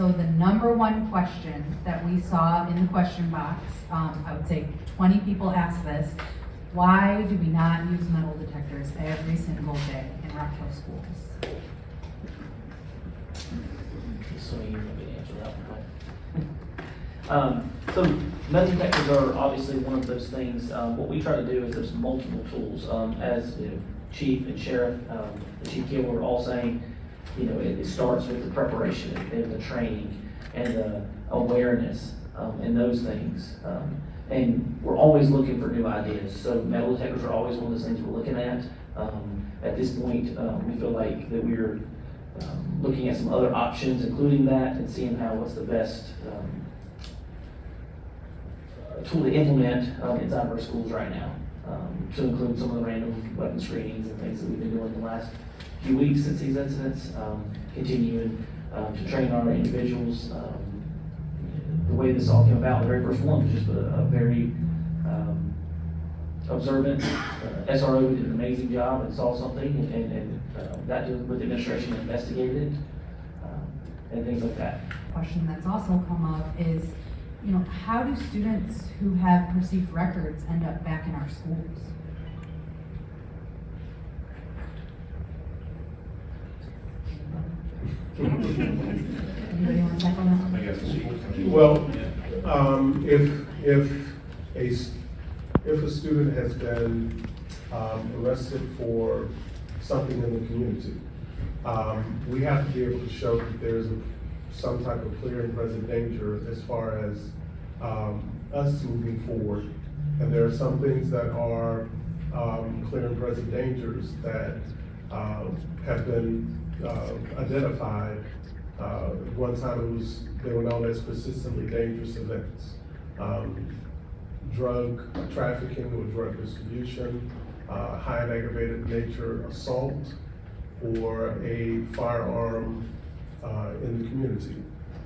So the number one question that we saw in the question box, I would say 20 people asked this: why do we not use metal detectors every single day in Rock Hill schools? So you want me to answer that one? So metal detectors are obviously one of those things. What we try to do is there's multiple tools. As the chief and sheriff, the chief Kimball were all saying, it starts with the preparation and the training and the awareness and those things. And we're always looking for new ideas. So metal detectors are always one of those things we're looking at. At this point, we feel like that we're looking at some other options, including that, and seeing what's the best tool to implement inside of our schools right now, to include some of the random weapon screenings and things that we've been doing the last few weeks since these incidents, continuing to train our individuals. The way this all came about, the very first one was just a very observant SRO did an amazing job and saw something, and got to with the administration and investigated it, and things like that. Question that's also come up is, how do students who have perceived records end up back in our schools? Anybody want to tackle that? I guess Well, if a student has been arrested for something in the community, we have to be able to show that there's some type of clear and present danger as far as us moving forward. And there are some things that are clear and present dangers that have been identified. One time they were known as persistently dangerous events. Drug trafficking or drug distribution, high and aggravated nature assault, or a firearm in the community.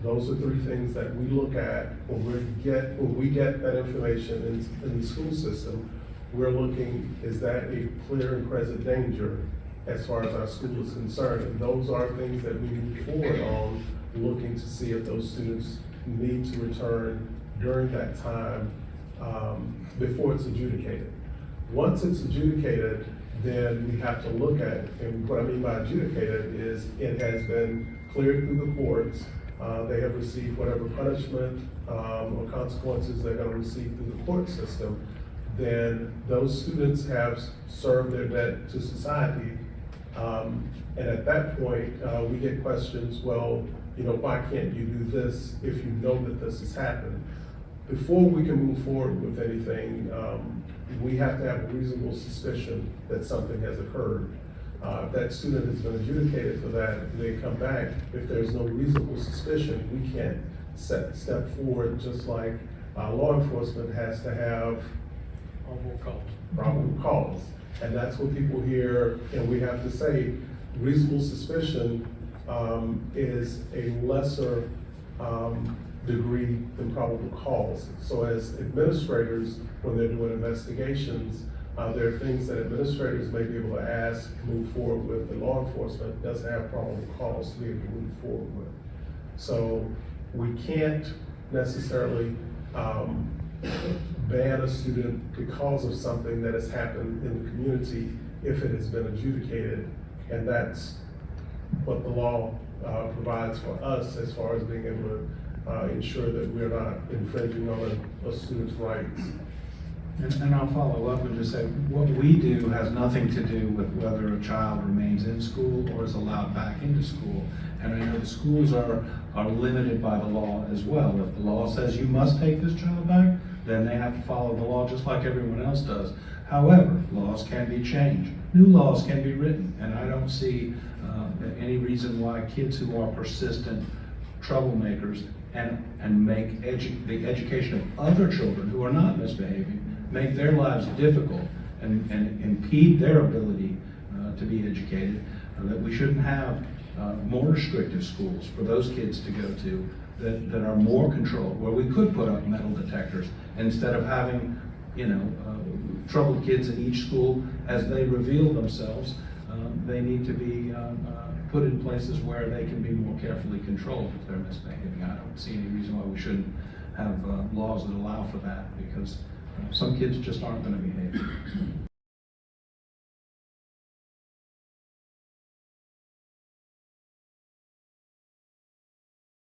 Those are three things that we look at when we get that information in the school system. We're looking, is that a clear and present danger as far as our school is concerned? And those are things that we move forward on, looking to see if those students need to return during that time before it's adjudicated. Once it's adjudicated, then we have to look at, and what I mean by adjudicated is it has been cleared through the courts. They have received whatever punishment or consequences they're going to receive through the court system. Then those students have served their debt to society. And at that point, we get questions, well, why can't you do this if you know that this has happened? Before we can move forward with anything, we have to have a reasonable suspicion that something has occurred. If that student has been adjudicated for that, they come back. If there's no reasonable suspicion, we can't step forward, just like law enforcement has to have probable cause. And that's what people hear, and we have to say reasonable suspicion is a lesser degree than probable cause. So as administrators, when they're doing investigations, there are things that administrators may be able to ask, move forward with, and law enforcement doesn't have probable cause to be able to move forward with. So we can't necessarily ban a student because of something that has happened in the community if it has been adjudicated, and that's what the law provides for us as far as being able to ensure that we're not infringing on a student's rights. And I'll follow up and just say, what we do has nothing to do with whether a child remains in school or is allowed back into school. And I know the schools are limited by the law as well. If the law says you must take this child back, then they have to follow the law just like everyone else does. However, laws can be changed. New laws can be written, and I don't see any reason why kids who are persistent troublemakers and make the education of other children who are not misbehaving, make their lives difficult and impede their ability to be educated, that we shouldn't have more restrictive schools for those kids to go to that are more controlled, where we could put up metal detectors instead of having, troubled kids in each school as they reveal themselves. They need to be put in places where they can be more carefully controlled if they're misbehaving. I don't see any reason why we shouldn't have laws that allow for that, because some kids just aren't going to behave.